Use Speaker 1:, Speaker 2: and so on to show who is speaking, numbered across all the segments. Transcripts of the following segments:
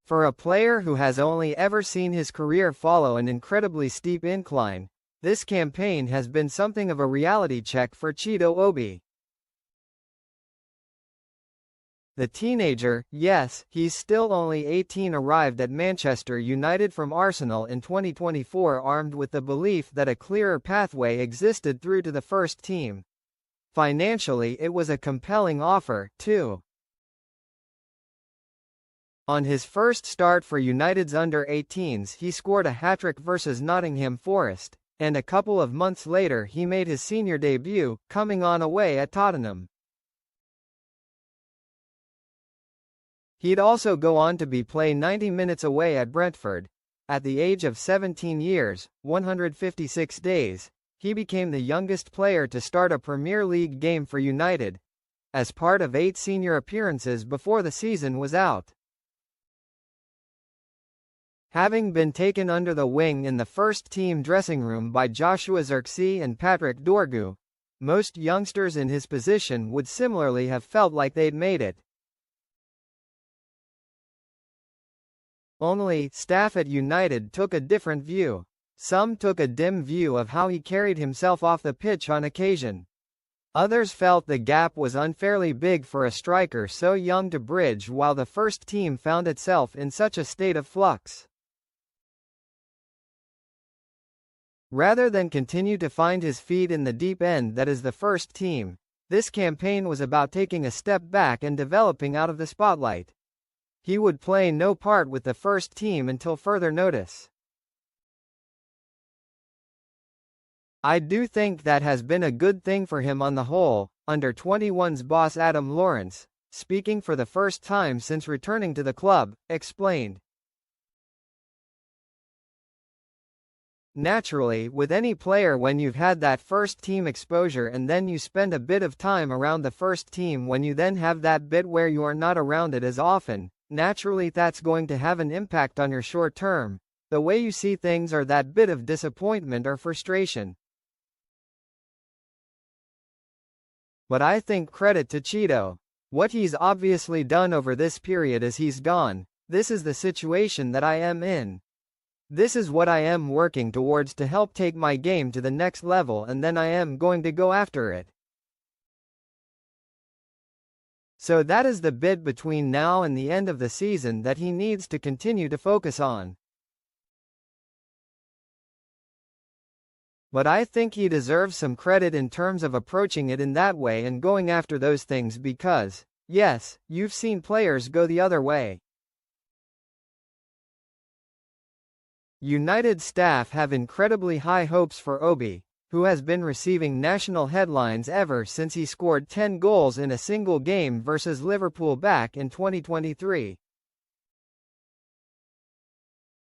Speaker 1: For a player who has only ever seen his career follow an incredibly steep incline, this campaign has been something of a reality check for Chido Obi. The teenager, yes, he's still only 18, arrived at Manchester United from Arsenal in 2024 armed with the belief that a clearer pathway existed through to the first team. Financially, it was a compelling offer, too. On his first start for United's under-18s, he scored a hat-trick versus Nottingham Forest, and a couple of months later he made his senior debut, coming on away at Tottenham. He'd also go on to play 90 minutes away at Brentford. At the age of 17 years, 156 days, he became the youngest player to start a Premier League game for United, as part of 8 senior appearances before the season was out. Having been taken under the wing in the first-team dressing room by Joshua Zirkzee and Patrick Dorgu, most youngsters in his position would similarly have felt like they'd made it. Only, staff at United took a different view. Some took a dim view of how he carried himself off the pitch on occasion. Others felt the gap was unfairly big for a striker so young to bridge while the first team found itself in such a state of flux. Rather than continue to find his feet in the deep end that is the first team, this campaign was about taking a step back and developing out of the spotlight. He would play no part with the first team until further notice. I do think that has been a good thing for him on the whole, under-21's boss Adam Lawrence, speaking for the first time since returning to the club, explained. Naturally, with any player, when you've had that first team exposure and then you spend a bit of time around the first team, when you then have that bit where you are not around it as often, naturally that's going to have an impact on your short term, the way you see things, or that bit of disappointment or frustration. But I think credit to Chido. What he's obviously done over this period is he's gone, this is the situation that I am in. This is what I am working towards to help take my game to the next level, and then I am going to go after it. So that is the bit between now and the end of the season that he needs to continue to focus on. But I think he deserves some credit in terms of approaching it in that way and going after those things because, yes, you've seen players go the other way. United staff have incredibly high hopes for Obi, who has been receiving national headlines ever since he scored 10 goals in a single game versus Liverpool back in 2023.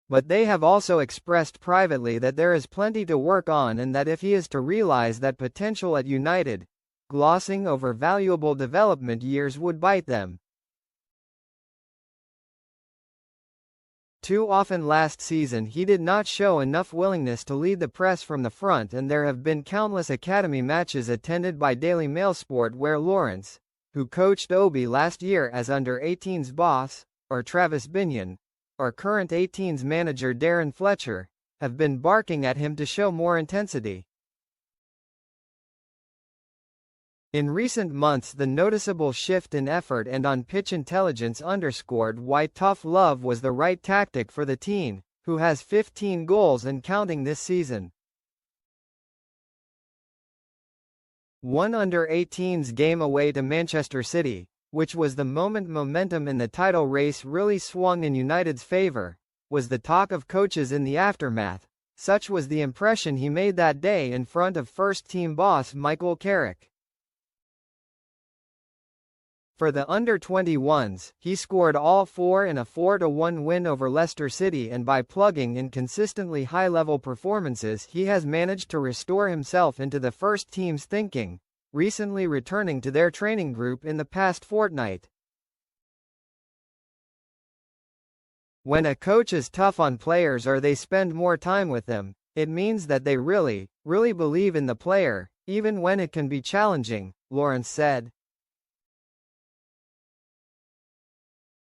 Speaker 1: But they have also expressed privately that there is plenty to work on, and that if he is to realize that potential at United, glossing over valuable development years would bite them. Too often last season he did not show enough willingness to lead the press from the front, and there have been countless academy matches attended by Daily Mail Sport where Lawrence, who coached Obi last year as under-18's boss, or Travis Binion, or current 18's manager Darren Fletcher, have been barking at him to show more intensity. In recent months, the noticeable shift in effort and on-pitch intelligence underscored why tough love was the right tactic for the teen, who has 15 goals and counting this season. One under-18's game away to Manchester City, which was the moment momentum in the title race really swung in United's favour, was the talk of coaches in the aftermath. Such was the impression he made that day in front of first-team boss Michael Carrick. For the under-21s, he scored all 4 in a 4-1 win over Leicester City, and by plugging in consistently high-level performances he has managed to restore himself into the first team's thinking, recently returning to their training group in the past fortnight. When a coach is tough on players or they spend more time with them, it means that they really believe in the player, even when it can be challenging, Lawrence said.